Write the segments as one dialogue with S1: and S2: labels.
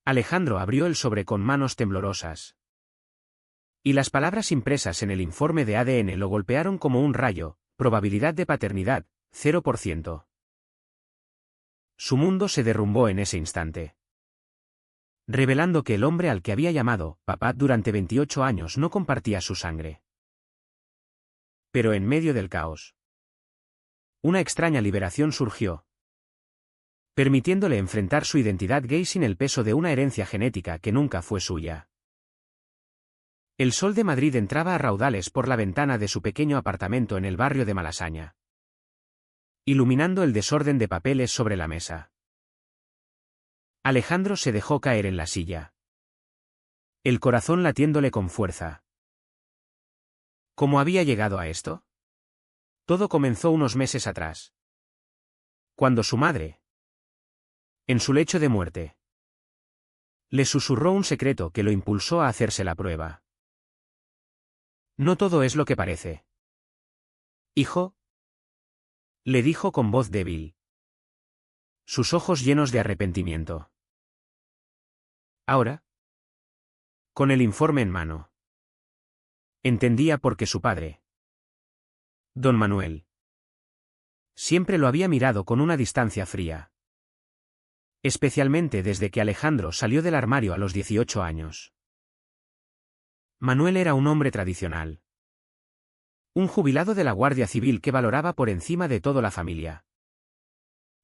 S1: Alejandro abrió el sobre con manos temblorosas. Y las palabras impresas en el informe de ADN lo golpearon como un rayo: probabilidad de paternidad, 0%. Su mundo se derrumbó en ese instante, revelando que el hombre al que había llamado papá durante 28 años no compartía su sangre. Pero en medio del caos, una extraña liberación surgió, permitiéndole enfrentar su identidad gay sin el peso de una herencia genética que nunca fue suya. El sol de Madrid entraba a raudales por la ventana de su pequeño apartamento en el barrio de Malasaña, iluminando el desorden de papeles sobre la mesa. Alejandro se dejó caer en la silla, el corazón latiéndole con fuerza. ¿Cómo había llegado a esto? Todo comenzó unos meses atrás, cuando su madre, en su lecho de muerte, le susurró un secreto que lo impulsó a hacerse la prueba. No todo es lo que parece. Hijo, le dijo con voz débil, sus ojos llenos de arrepentimiento. Ahora, con el informe en mano, entendía por qué su padre, don Manuel, siempre lo había mirado con una distancia fría. Especialmente desde que Alejandro salió del armario a los 18 años. Manuel era un hombre tradicional. Un jubilado de la Guardia Civil que valoraba por encima de todo la familia,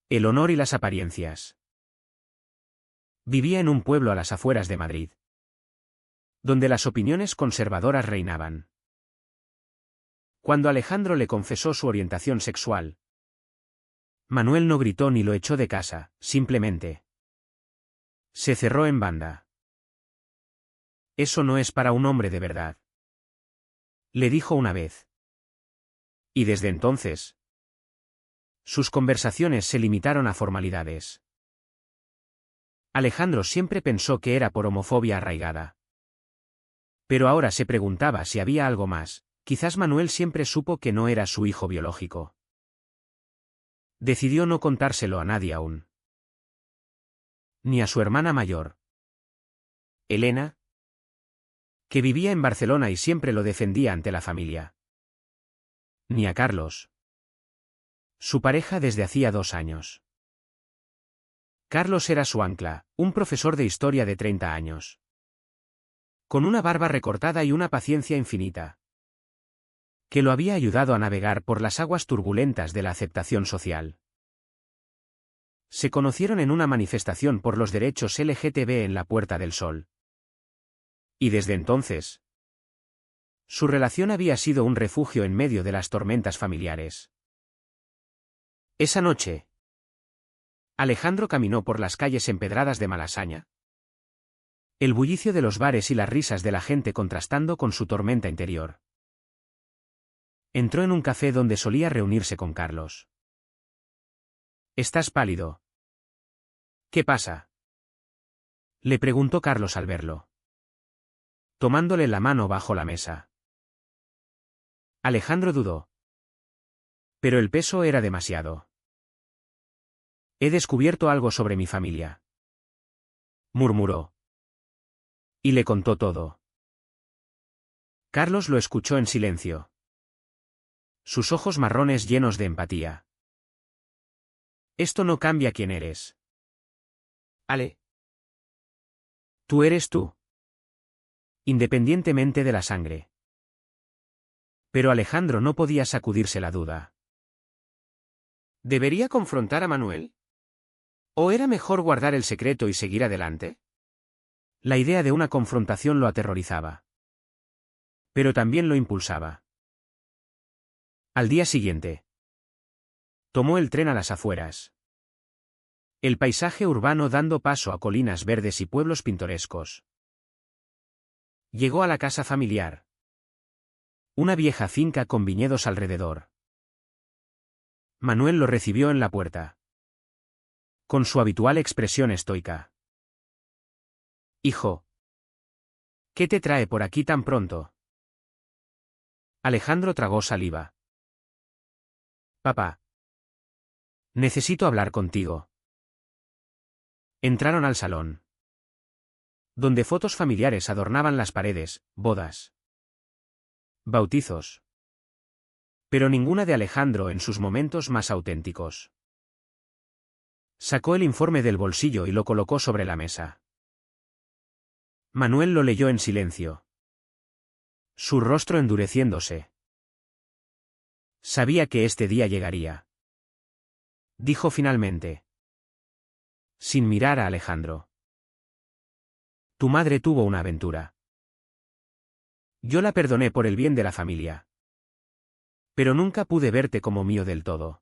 S1: el honor y las apariencias. Vivía en un pueblo a las afueras de Madrid, donde las opiniones conservadoras reinaban. Cuando Alejandro le confesó su orientación sexual, Manuel no gritó ni lo echó de casa, simplemente se cerró en banda. Eso no es para un hombre de verdad, le dijo una vez. Y desde entonces, sus conversaciones se limitaron a formalidades. Alejandro siempre pensó que era por homofobia arraigada. Pero ahora se preguntaba si había algo más. Quizás Manuel siempre supo que no era su hijo biológico. Decidió no contárselo a nadie aún. Ni a su hermana mayor, Elena, que vivía en Barcelona y siempre lo defendía ante la familia. Ni a Carlos, su pareja desde hacía 2 años. Carlos era su ancla, un profesor de historia de 30 años. Con una barba recortada y una paciencia infinita, que lo había ayudado a navegar por las aguas turbulentas de la aceptación social. Se conocieron en una manifestación por los derechos LGTB en la Puerta del Sol. Y desde entonces, su relación había sido un refugio en medio de las tormentas familiares. Esa noche, Alejandro caminó por las calles empedradas de Malasaña. El bullicio de los bares y las risas de la gente contrastando con su tormenta interior. Entró en un café donde solía reunirse con Carlos. «Estás pálido. ¿Qué pasa?», le preguntó Carlos al verlo, tomándole la mano bajo la mesa. Alejandro dudó. Pero el peso era demasiado. «He descubierto algo sobre mi familia», murmuró. Y le contó todo. Carlos lo escuchó en silencio, sus ojos marrones llenos de empatía. «Esto no cambia quién eres, Ale. Tú eres tú, independientemente de la sangre». Pero Alejandro no podía sacudirse la duda. ¿Debería confrontar a Manuel? ¿O era mejor guardar el secreto y seguir adelante? La idea de una confrontación lo aterrorizaba, pero también lo impulsaba. Al día siguiente, tomó el tren a las afueras. El paisaje urbano dando paso a colinas verdes y pueblos pintorescos. Llegó a la casa familiar. Una vieja finca con viñedos alrededor. Manuel lo recibió en la puerta, con su habitual expresión estoica. «Hijo, ¿qué te trae por aquí tan pronto?». Alejandro tragó saliva. «Papá, necesito hablar contigo». Entraron al salón. donde fotos familiares adornaban las paredes, bodas, bautizos. Pero ninguna de Alejandro en sus momentos más auténticos. Sacó el informe del bolsillo y lo colocó sobre la mesa. Manuel lo leyó en silencio. Su rostro endureciéndose. Sabía que este día llegaría. Dijo finalmente. Sin mirar a Alejandro. Tu madre tuvo una aventura. Yo la perdoné por el bien de la familia. Pero nunca pude verte como mío del todo.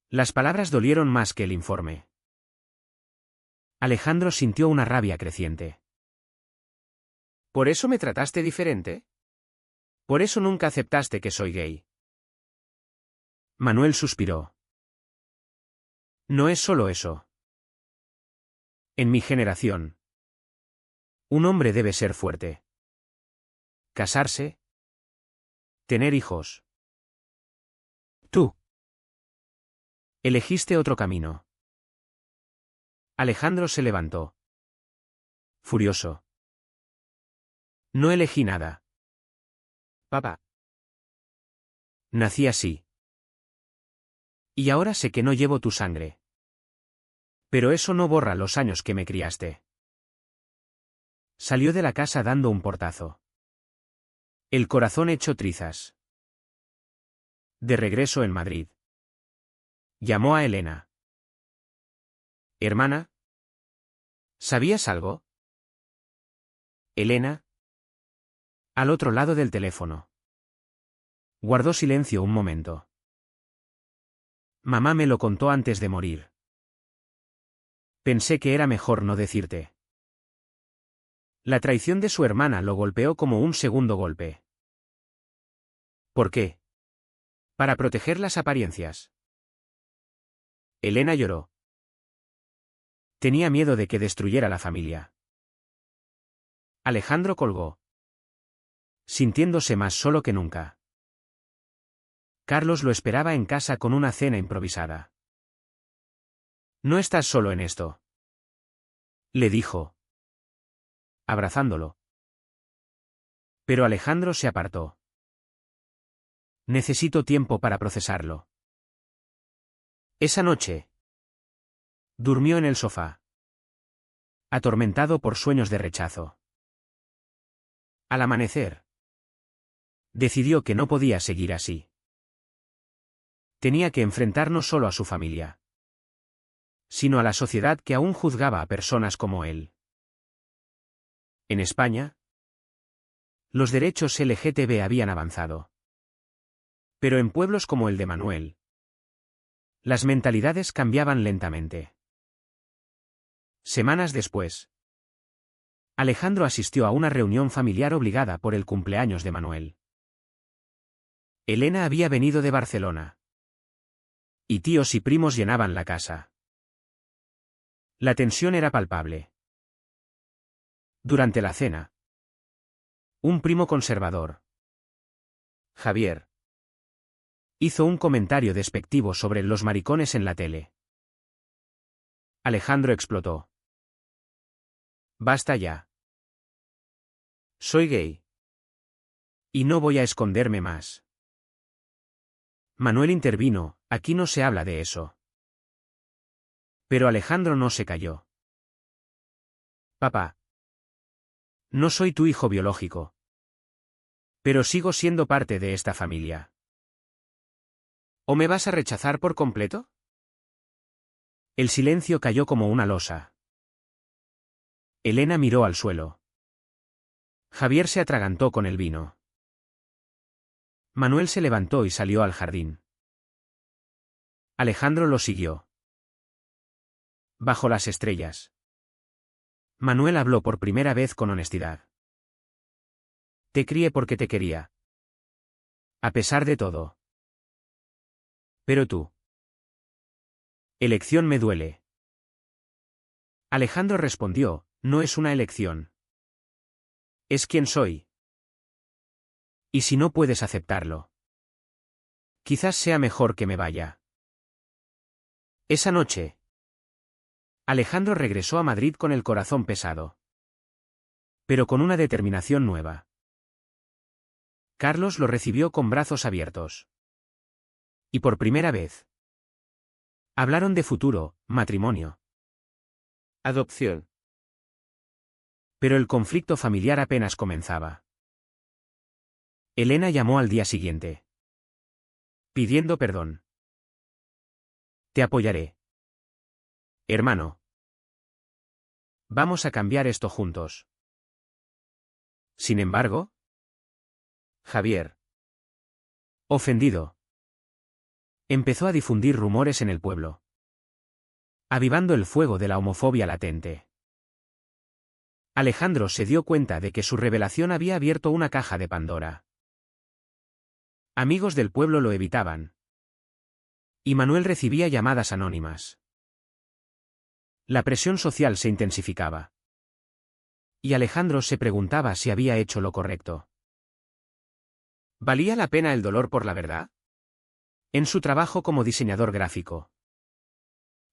S1: Las palabras dolieron más que el informe. Alejandro sintió una rabia creciente. ¿Por eso me trataste diferente? ¿Por eso nunca aceptaste que soy gay? Manuel suspiró. No es solo eso. En mi generación, un hombre debe ser fuerte. Casarse. Tener hijos. Tú. Elegiste otro camino. Alejandro se levantó. Furioso. No elegí nada. Papá. Nací así. Y ahora sé que no llevo tu sangre. Pero eso no borra los años que me criaste. Salió de la casa dando un portazo. El corazón hecho trizas. De regreso en Madrid. Llamó a Elena. Hermana. ¿Sabías algo? Elena. Al otro lado del teléfono. Guardó silencio un momento. Mamá me lo contó antes de morir. Pensé que era mejor no decirte. La traición de su hermana lo golpeó como un segundo golpe. ¿Por qué? Para proteger las apariencias. Elena lloró. Tenía miedo de que destruyera la familia. Alejandro colgó. Sintiéndose más solo que nunca. Carlos lo esperaba en casa con una cena improvisada. No estás solo en esto. Le dijo. Abrazándolo. Pero Alejandro se apartó. Necesito tiempo para procesarlo. Esa noche. Durmió en el sofá. Atormentado por sueños de rechazo. Al amanecer. Decidió que no podía seguir así. Tenía que enfrentar no solo a su familia, sino a la sociedad que aún juzgaba a personas como él. En España, los derechos LGTB habían avanzado. Pero en pueblos como el de Manuel, las mentalidades cambiaban lentamente. Semanas después, Alejandro asistió a una reunión familiar obligada por el cumpleaños de Manuel. Elena había venido de Barcelona. Y tíos y primos llenaban la casa. La tensión era palpable. Durante la cena, un primo conservador, Javier, hizo un comentario despectivo sobre los maricones en la tele. Alejandro explotó. Basta ya. Soy gay. Y no voy a esconderme más. Manuel intervino, aquí no se habla de eso. Pero Alejandro no se calló. Papá. No soy tu hijo biológico. Pero sigo siendo parte de esta familia. ¿O me vas a rechazar por completo? El silencio cayó como una losa. Elena miró al suelo. Javier se atragantó con el vino. Manuel se levantó y salió al jardín. Alejandro lo siguió. Bajo las estrellas. Manuel habló por primera vez con honestidad. Te crié porque te quería. A pesar de todo. Pero tú. Elección me duele. Alejandro respondió, no es una elección. Es quien soy. ¿Y si no puedes aceptarlo? Quizás sea mejor que me vaya. Esa noche. Alejandro regresó a Madrid con el corazón pesado. Pero con una determinación nueva. Carlos lo recibió con brazos abiertos. Y por primera vez. Hablaron de futuro, matrimonio. Adopción. Pero el conflicto familiar apenas comenzaba. Elena llamó al día siguiente. Pidiendo perdón. Te apoyaré. Hermano. Vamos a cambiar esto juntos. Sin embargo. Javier. Ofendido. Empezó a difundir rumores en el pueblo. Avivando el fuego de la homofobia latente. Alejandro se dio cuenta de que su revelación había abierto una caja de Pandora. Amigos del pueblo lo evitaban. Y Manuel recibía llamadas anónimas. La presión social se intensificaba. Y Alejandro se preguntaba si había hecho lo correcto. ¿Valía la pena el dolor por la verdad? En su trabajo como diseñador gráfico.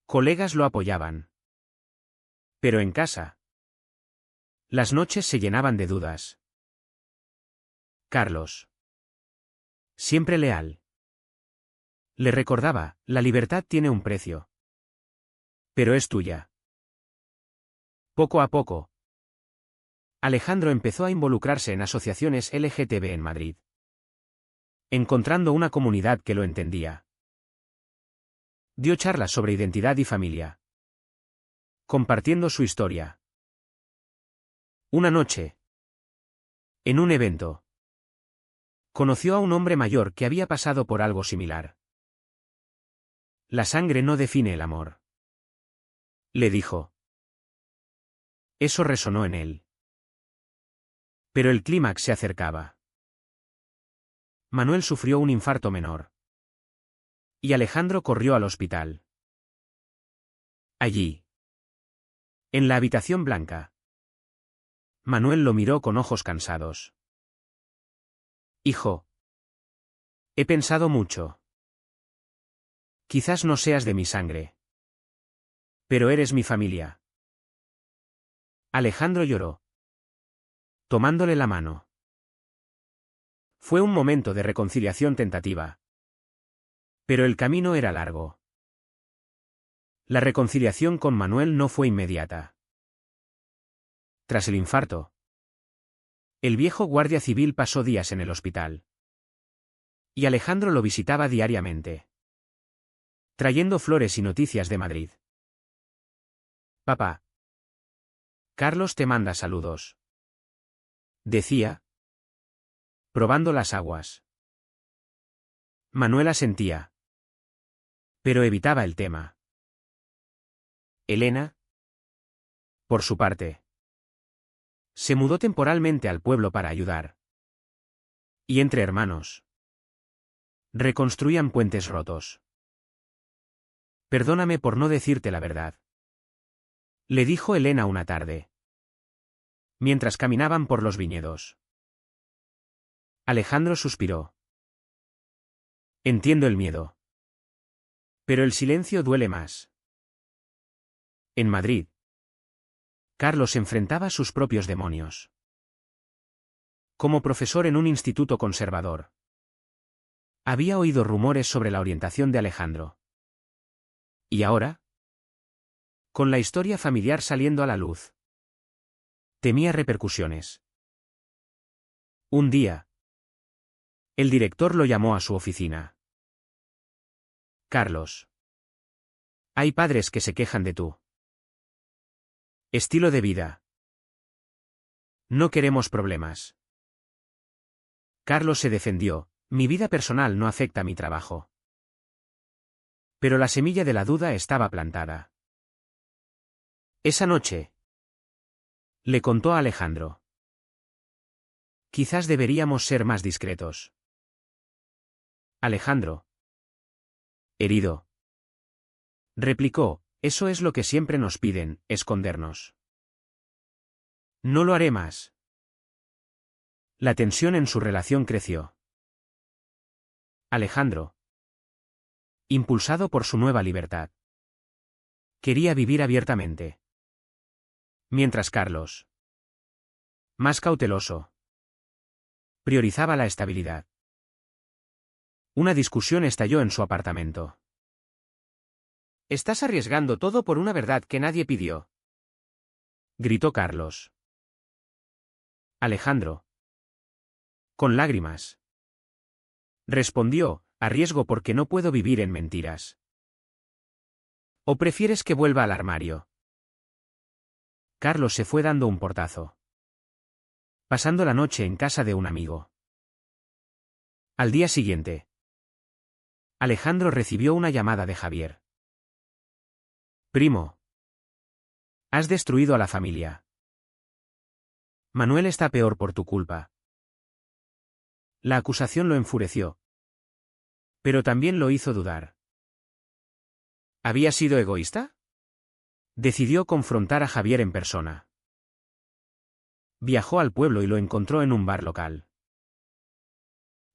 S1: Colegas lo apoyaban. Pero en casa. Las noches se llenaban de dudas. Carlos. Siempre leal. Le recordaba, la libertad tiene un precio. Pero es tuya. Poco a poco. Alejandro empezó a involucrarse en asociaciones LGTB en Madrid. Encontrando una comunidad que lo entendía. Dio charlas sobre identidad y familia. Compartiendo su historia. Una noche. En un evento. Conoció a un hombre mayor que había pasado por algo similar. La sangre no define el amor. Le dijo. Eso resonó en él. Pero el clímax se acercaba. Manuel sufrió un infarto menor. Y Alejandro corrió al hospital. Allí. En la habitación blanca. Manuel lo miró con ojos cansados. Hijo. He pensado mucho. Quizás no seas de mi sangre. Pero eres mi familia. Alejandro lloró. Tomándole la mano. Fue un momento de reconciliación tentativa. Pero el camino era largo. La reconciliación con Manuel no fue inmediata. Tras el infarto, el viejo guardia civil pasó días en el hospital. Y Alejandro lo visitaba diariamente. Trayendo flores y noticias de Madrid. Papá. Carlos te manda saludos. Decía. Probando las aguas. Manuel asentía. Pero evitaba el tema. Elena. Por su parte. Se mudó temporalmente al pueblo para ayudar. Y entre hermanos. Reconstruían puentes rotos. Perdóname por no decirte la verdad. Le dijo Elena una tarde. Mientras caminaban por los viñedos. Alejandro suspiró. Entiendo el miedo. Pero el silencio duele más. En Madrid. Carlos enfrentaba sus propios demonios. Como profesor en un instituto conservador. Había oído rumores sobre la orientación de Alejandro. ¿Y ahora? Con la historia familiar saliendo a la luz. Temía repercusiones. Un día. El director lo llamó a su oficina. Carlos. Hay padres que se quejan de tu estilo de vida. No queremos problemas. Carlos se defendió, mi vida personal no afecta a mi trabajo. Pero la semilla de la duda estaba plantada. Esa noche. Le contó a Alejandro. Quizás deberíamos ser más discretos. Alejandro. Herido. Replicó, eso es lo que siempre nos piden, escondernos. No lo haré más. La tensión en su relación creció. Alejandro. Impulsado por su nueva libertad. Quería vivir abiertamente. Mientras Carlos, más cauteloso, priorizaba la estabilidad. Una discusión estalló en su apartamento. «Estás arriesgando todo por una verdad que nadie pidió», gritó Carlos. Alejandro, con lágrimas, respondió: «Arriesgo porque no puedo vivir en mentiras». «¿O prefieres que vuelva al armario?». Carlos se fue dando un portazo, pasando la noche en casa de un amigo. Al día siguiente, Alejandro recibió una llamada de Javier. «Primo, has destruido a la familia. Manuel está peor por tu culpa». La acusación lo enfureció, pero también lo hizo dudar. ¿Había sido egoísta? Decidió confrontar a Javier en persona. Viajó al pueblo y lo encontró en un bar local.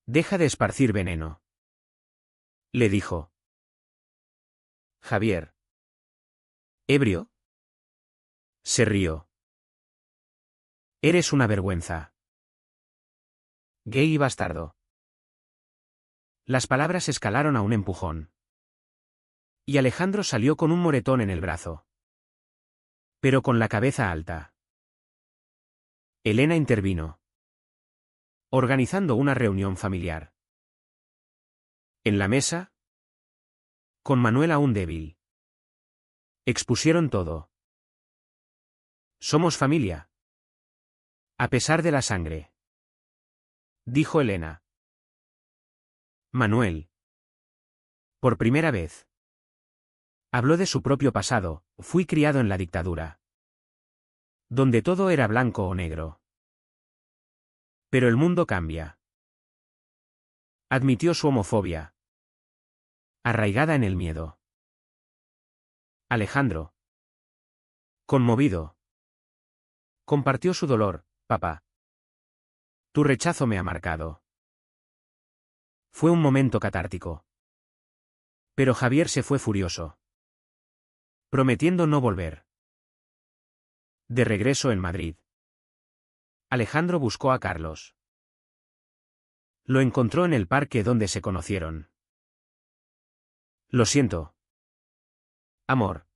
S1: «Deja de esparcir veneno», le dijo. Javier, ebrio, se rió. «Eres una vergüenza. Gay y bastardo». Las palabras escalaron a un empujón. Y Alejandro salió con un moretón en el brazo, pero con la cabeza alta. Elena intervino, organizando una reunión familiar. En la mesa, con Manuel aún débil, expusieron todo. «Somos familia, a pesar de la sangre», dijo Elena. Manuel, por primera vez, habló de su propio pasado: «Fui criado en la dictadura, donde todo era blanco o negro. Pero el mundo cambia». Admitió su homofobia, arraigada en el miedo. Alejandro, conmovido, compartió su dolor: «Papá, tu rechazo me ha marcado». Fue un momento catártico. Pero Javier se fue furioso, prometiendo no volver. De regreso en Madrid, Alejandro buscó a Carlos. Lo encontró en el parque donde se conocieron. «Lo siento, amor.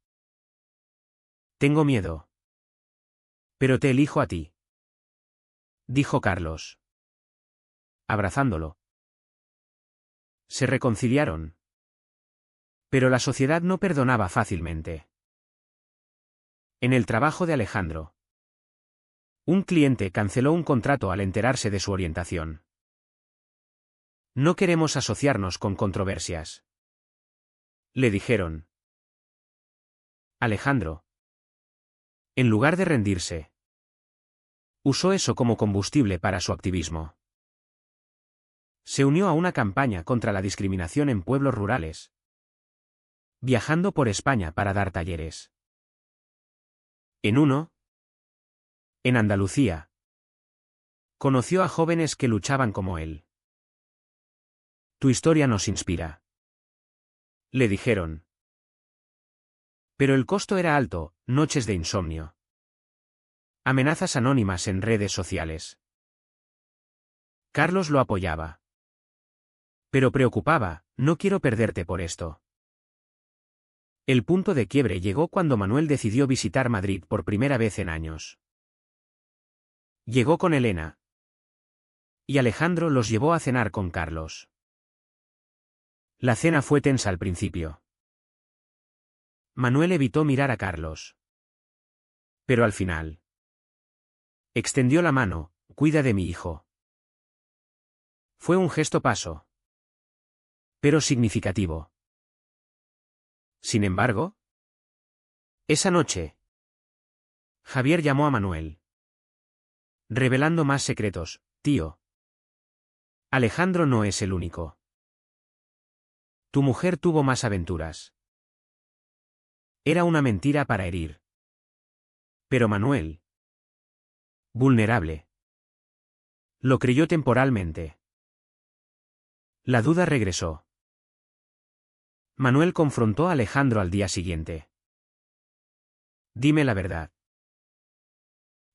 S1: Tengo miedo. Pero te elijo a ti», dijo Carlos, abrazándolo. Se reconciliaron. Pero la sociedad no perdonaba fácilmente. En el trabajo de Alejandro, un cliente canceló un contrato al enterarse de su orientación. «No queremos asociarnos con controversias», le dijeron. Alejandro, en lugar de rendirse, usó eso como combustible para su activismo. Se unió a una campaña contra la discriminación en pueblos rurales, viajando por España para dar talleres. En uno, en Andalucía, conoció a jóvenes que luchaban como él. «Tu historia nos inspira», le dijeron. Pero el costo era alto: noches de insomnio, amenazas anónimas en redes sociales. Carlos lo apoyaba, pero preocupaba: «No quiero perderte por esto». El punto de quiebre llegó cuando Manuel decidió visitar Madrid por primera vez en años. Llegó con Elena, y Alejandro los llevó a cenar con Carlos. La cena fue tensa al principio. Manuel evitó mirar a Carlos, pero al final extendió la mano: «Cuida de mi hijo». Fue un gesto paso, pero significativo. Sin embargo, esa noche, Javier llamó a Manuel, revelando más secretos: «Tío, Alejandro no es el único. Tu mujer tuvo más aventuras». Era una mentira para herir. Pero Manuel, vulnerable, lo creyó temporalmente. La duda regresó. Manuel confrontó a Alejandro al día siguiente. Dime la verdad.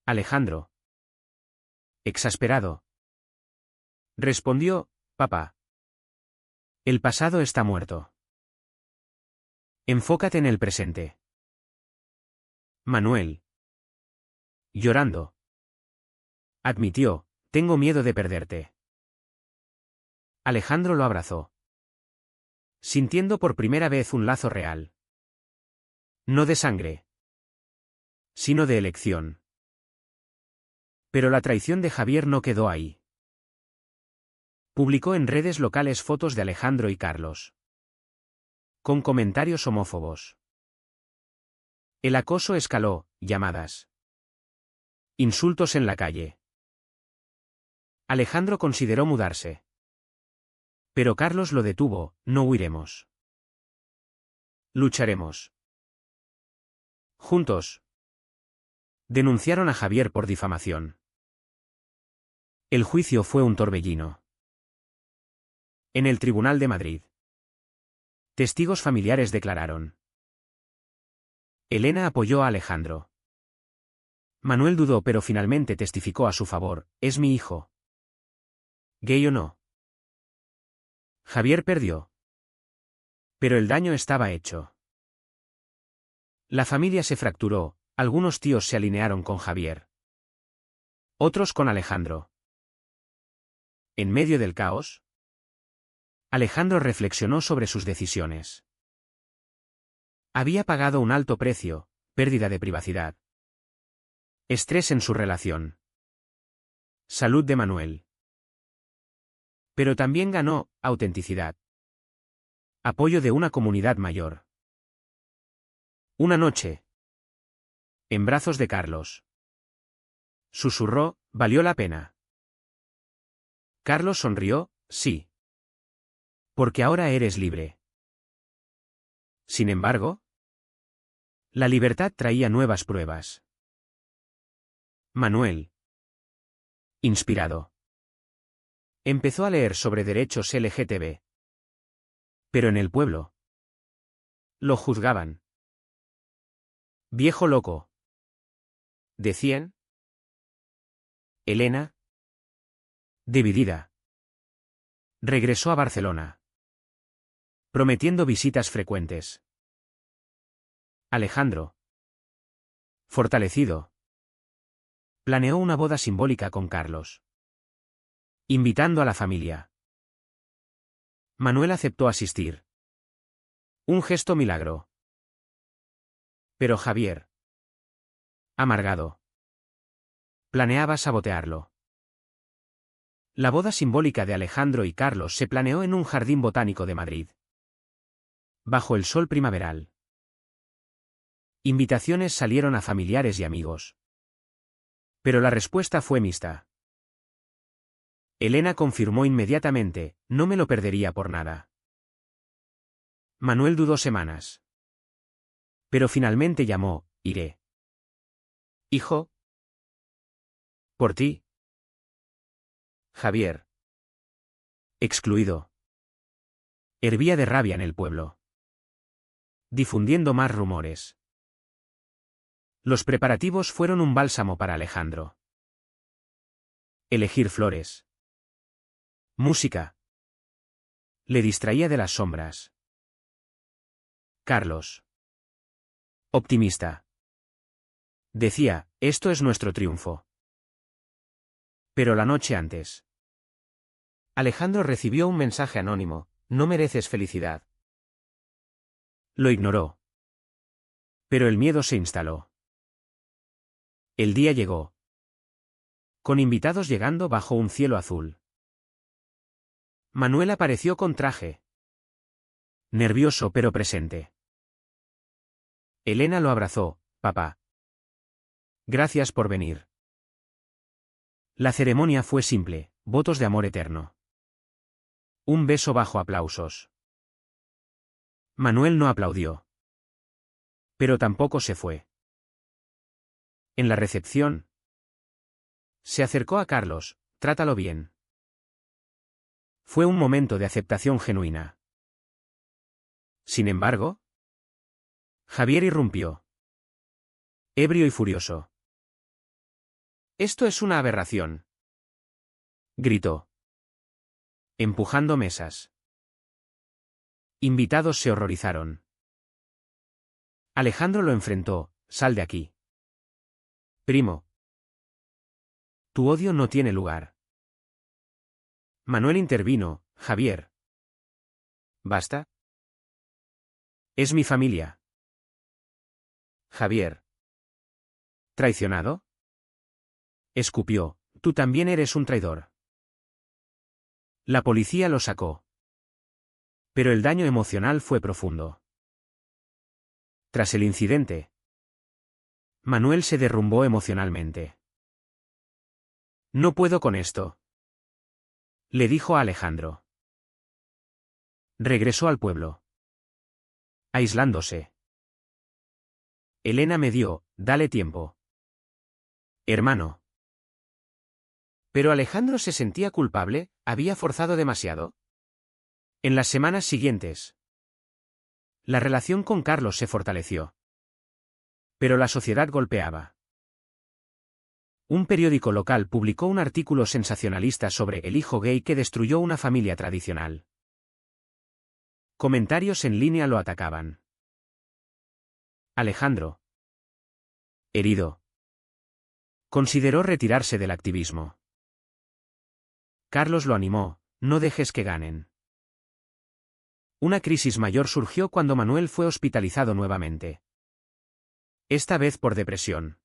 S1: Alejandro, exasperado, respondió, papá. El pasado está muerto. Enfócate en el presente. Manuel, llorando, admitió, tengo miedo de perderte. Alejandro lo abrazó, sintiendo por primera vez un lazo real. No de sangre, sino de elección. Pero la traición de Javier no quedó ahí. Publicó en redes locales fotos de Alejandro y Carlos, con comentarios homófobos. El acoso escaló, llamadas, insultos en la calle. Alejandro consideró mudarse. Pero Carlos lo detuvo, no huiremos. Lucharemos. Juntos. Denunciaron a Javier por difamación. El juicio fue un torbellino. En el Tribunal de Madrid. Testigos familiares declararon. Elena apoyó a Alejandro. Manuel dudó pero finalmente testificó a su favor, es mi hijo. ¿Gay o no? Javier perdió. Pero el daño estaba hecho. La familia se fracturó, algunos tíos se alinearon con Javier. Otros con Alejandro. En medio del caos, Alejandro reflexionó sobre sus decisiones. Había pagado un alto precio, pérdida de privacidad. Estrés en su relación. Salud de Manuel. Pero también ganó autenticidad. Apoyo de una comunidad mayor. Una noche. En brazos de Carlos. Susurró, valió la pena. Carlos sonrió, sí. Porque ahora eres libre. Sin embargo, la libertad traía nuevas pruebas. Manuel, inspirado, empezó a leer sobre derechos LGTB. Pero en el pueblo lo juzgaban. Viejo loco. Decían. Elena, dividida, regresó a Barcelona, prometiendo visitas frecuentes. Alejandro, fortalecido, planeó una boda simbólica con Carlos, invitando a la familia. Manuel aceptó asistir. Un gesto milagro. Pero Javier, amargado, planeaba sabotearlo. La boda simbólica de Alejandro y Carlos se planeó en un jardín botánico de Madrid. Bajo el sol primaveral. Invitaciones salieron a familiares y amigos. Pero la respuesta fue mixta. Elena confirmó inmediatamente, no me lo perdería por nada. Manuel dudó semanas. Pero finalmente llamó, iré. Hijo. Por ti. Javier. Excluido. Hervía de rabia en el pueblo. Difundiendo más rumores. Los preparativos fueron un bálsamo para Alejandro. Elegir flores. Música. Le distraía de las sombras. Carlos. Optimista. Decía, esto es nuestro triunfo. Pero la noche antes. Alejandro recibió un mensaje anónimo, no mereces felicidad. Lo ignoró. Pero el miedo se instaló. El día llegó. Con invitados llegando bajo un cielo azul. Manuel apareció con traje. Nervioso pero presente. Elena lo abrazó, papá. Gracias por venir. La ceremonia fue simple, votos de amor eterno. Un beso bajo aplausos. Manuel no aplaudió. Pero tampoco se fue. En la recepción. Se acercó a Carlos, trátalo bien. Fue un momento de aceptación genuina. Sin embargo, Javier irrumpió. ebrio y furioso. «Esto es una aberración», gritó, empujando mesas. Invitados se horrorizaron. Alejandro lo enfrentó. «Sal de aquí. Primo. Tu odio no tiene lugar». Manuel intervino. «Javier. ¿Basta? Es mi familia». «Javier. ¿Traicionado?». Escupió. «Tú también eres un traidor». La policía lo sacó. Pero el daño emocional fue profundo. Tras el incidente, Manuel se derrumbó emocionalmente. «No puedo con esto», le dijo a Alejandro. Regresó al pueblo, aislándose. Elena me dio, «Dale tiempo, hermano». Pero Alejandro se sentía culpable, había forzado demasiado. En las semanas siguientes, la relación con Carlos se fortaleció. Pero la sociedad golpeaba. Un periódico local publicó un artículo sensacionalista sobre el hijo gay que destruyó una familia tradicional. Comentarios en línea lo atacaban. Alejandro, herido, consideró retirarse del activismo. Carlos lo animó: «No dejes que ganen». Una crisis mayor surgió cuando Manuel fue hospitalizado nuevamente. Esta vez por depresión.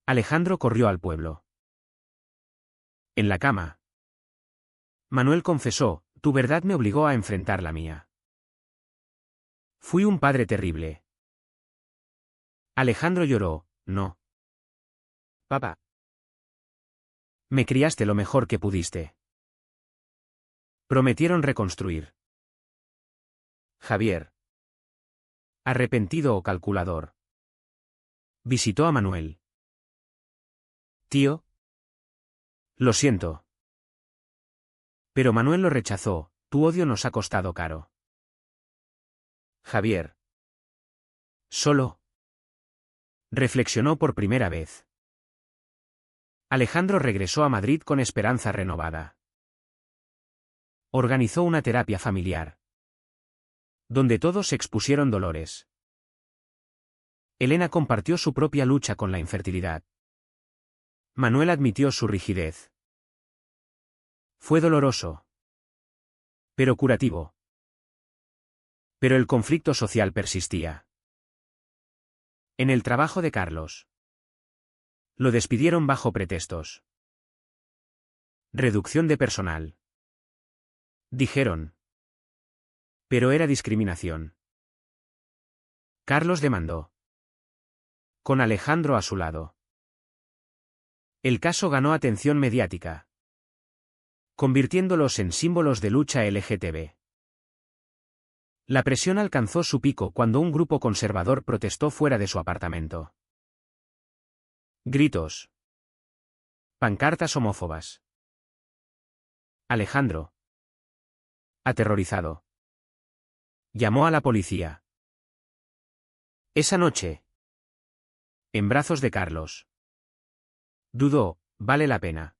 S1: Alejandro corrió al pueblo. En la cama, Manuel confesó: «Tu verdad me obligó a enfrentar la mía. Fui un padre terrible». Alejandro lloró: «No. Papá. Me criaste lo mejor que pudiste». Prometieron reconstruir. Javier, arrepentido o calculador, visitó a Manuel. «Tío. Lo siento». Pero Manuel lo rechazó: «Tu odio nos ha costado caro». Javier solo reflexionó por primera vez. Alejandro regresó a Madrid con esperanza renovada. Organizó una terapia familiar, donde todos expusieron dolores. Elena compartió su propia lucha con la infertilidad. Manuel admitió su rigidez. Fue doloroso, pero curativo. Pero el conflicto social persistía. En el trabajo de Carlos, lo despidieron bajo pretextos. «Reducción de personal», dijeron. Pero era discriminación. Carlos demandó, con Alejandro a su lado. El caso ganó atención mediática, convirtiéndolos en símbolos de lucha LGTB. La presión alcanzó su pico cuando un grupo conservador protestó fuera de su apartamento. Gritos. Pancartas homófobas. Alejandro, aterrorizado, llamó a la policía. Esa noche, en brazos de Carlos, dudó: «¿Vale la pena?».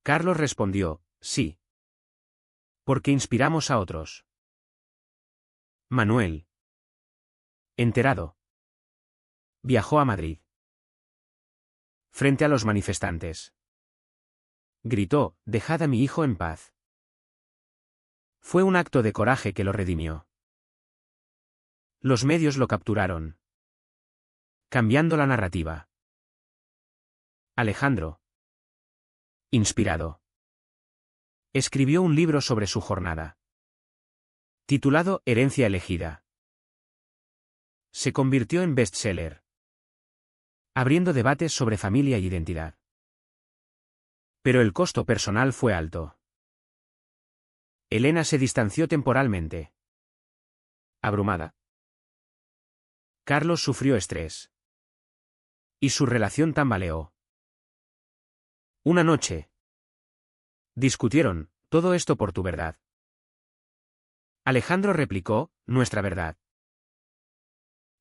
S1: Carlos respondió: «Sí. Porque inspiramos a otros». Manuel, enterado, viajó a Madrid. Frente a los manifestantes, gritó: «Dejad a mi hijo en paz». Fue un acto de coraje que lo redimió. Los medios lo capturaron, cambiando la narrativa. Alejandro, inspirado, escribió un libro sobre su jornada, titulado Herencia elegida. Se convirtió en bestseller, abriendo debates sobre familia y identidad. Pero el costo personal fue alto. Elena se distanció temporalmente, abrumada. Carlos sufrió estrés, y su relación tambaleó. Una noche, discutieron: «Todo esto por tu verdad». Alejandro replicó: «Nuestra verdad».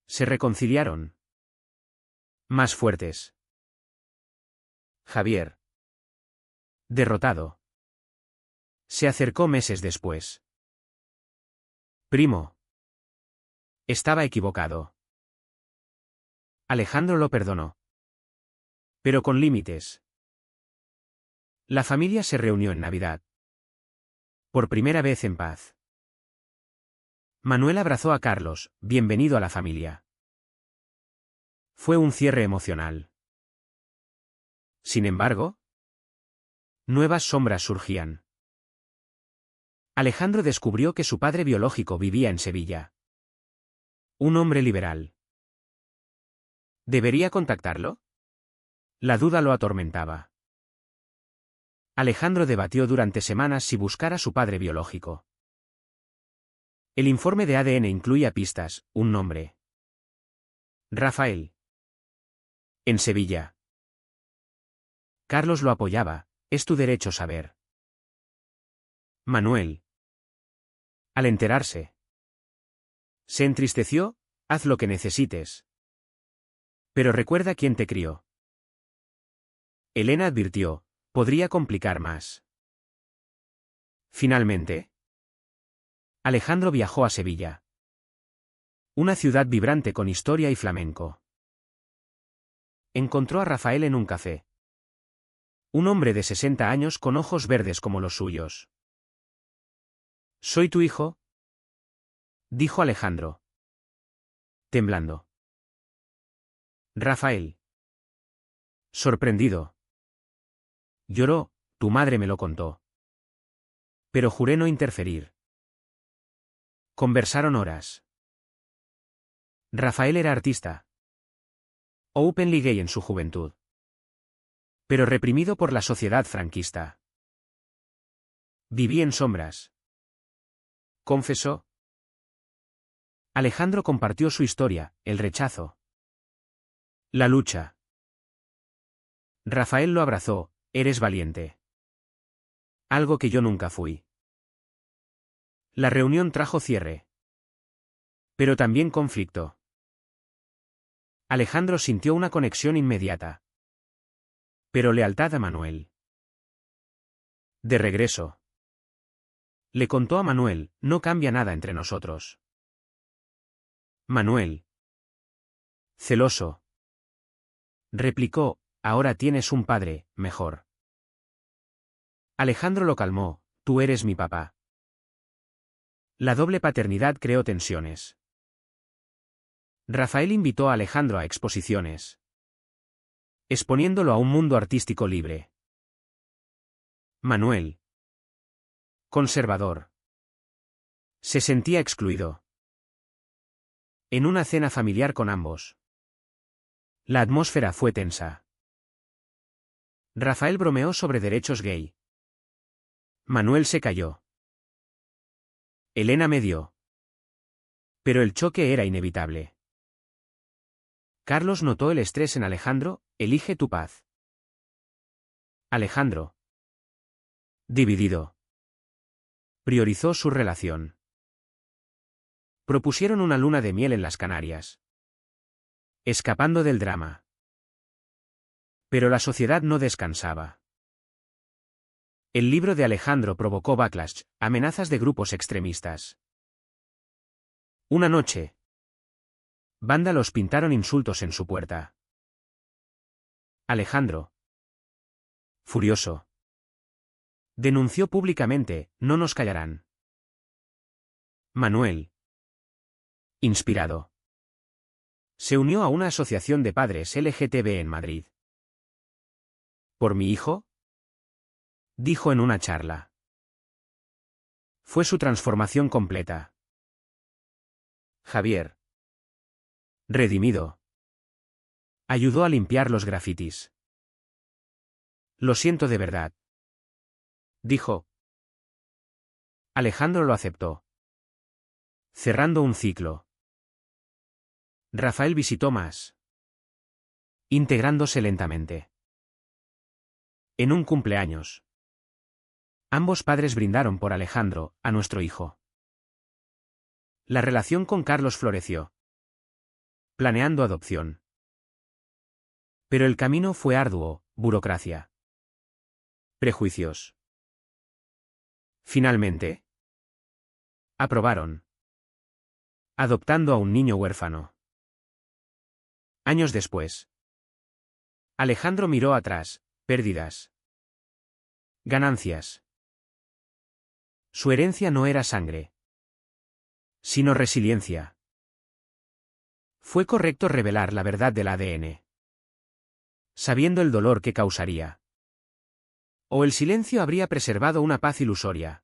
S1: Se reconciliaron. Más fuertes. Javier, derrotado, se acercó meses después. Primo. Estaba equivocado. Alejandro lo perdonó. Pero con límites. La familia se reunió en Navidad. Por primera vez en paz. Manuel abrazó a Carlos, bienvenido a la familia. Fue un cierre emocional. Sin embargo, nuevas sombras surgían. Alejandro descubrió que su padre biológico vivía en Sevilla. Un hombre liberal. ¿Debería contactarlo? La duda lo atormentaba. Alejandro debatió durante semanas si buscar a su padre biológico. El informe de ADN incluía pistas, un nombre. Rafael. En Sevilla. Carlos lo apoyaba, es tu derecho saber. Manuel. Al enterarse. Se entristeció, haz lo que necesites. Pero recuerda quién te crió. Elena advirtió, podría complicar más. Finalmente. Alejandro viajó a Sevilla. Una ciudad vibrante con historia y flamenco. Encontró a Rafael en un café. Un hombre de 60 años con ojos verdes como los suyos. ¿Soy tu hijo?, dijo Alejandro, temblando. Rafael. Sorprendido. Lloró, tu madre me lo contó. Pero juré no interferir. Conversaron horas. Rafael era artista. Openly gay en su juventud. Pero reprimido por la sociedad franquista. Viví en sombras. Confesó. Alejandro compartió su historia, el rechazo. La lucha. Rafael lo abrazó, eres valiente. Algo que yo nunca fui. La reunión trajo cierre. Pero también conflicto. Alejandro sintió una conexión inmediata. Pero lealtad a Manuel. De regreso. Le contó a Manuel, no cambia nada entre nosotros. Manuel. Celoso. Replicó, ahora tienes un padre, mejor. Alejandro lo calmó, tú eres mi papá. La doble paternidad creó tensiones. Rafael invitó a Alejandro a exposiciones. Exponiéndolo a un mundo artístico libre. Manuel. Conservador. Se sentía excluido. En una cena familiar con ambos. La atmósfera fue tensa. Rafael bromeó sobre derechos gay. Manuel se calló. Elena medió. Pero el choque era inevitable. Carlos notó el estrés en Alejandro, elige tu paz. Alejandro. Dividido. Priorizó su relación. Propusieron una luna de miel en las Canarias. Escapando del drama. Pero la sociedad no descansaba. El libro de Alejandro provocó backlash, amenazas de grupos extremistas. Una noche. Vándalos pintaron insultos en su puerta. Alejandro. Furioso. Denunció públicamente, no nos callarán. Manuel. Inspirado. Se unió a una asociación de padres LGTB en Madrid. ¿Por mi hijo?, dijo en una charla. Fue su transformación completa. Javier. Redimido. Ayudó a limpiar los grafitis. Lo siento de verdad, dijo. Alejandro lo aceptó. Cerrando un ciclo. Rafael visitó más. Integrándose lentamente. En un cumpleaños. Ambos padres brindaron por Alejandro, a nuestro hijo. La relación con Carlos floreció. planeando adopción. Pero el camino fue arduo, burocracia. Prejuicios. Finalmente, aprobaron. Adoptando a un niño huérfano. Años después. Alejandro miró atrás, pérdidas. Ganancias. Su herencia no era sangre, sino resiliencia. Fue correcto revelar la verdad del ADN, sabiendo el dolor que causaría. O el silencio habría preservado una paz ilusoria.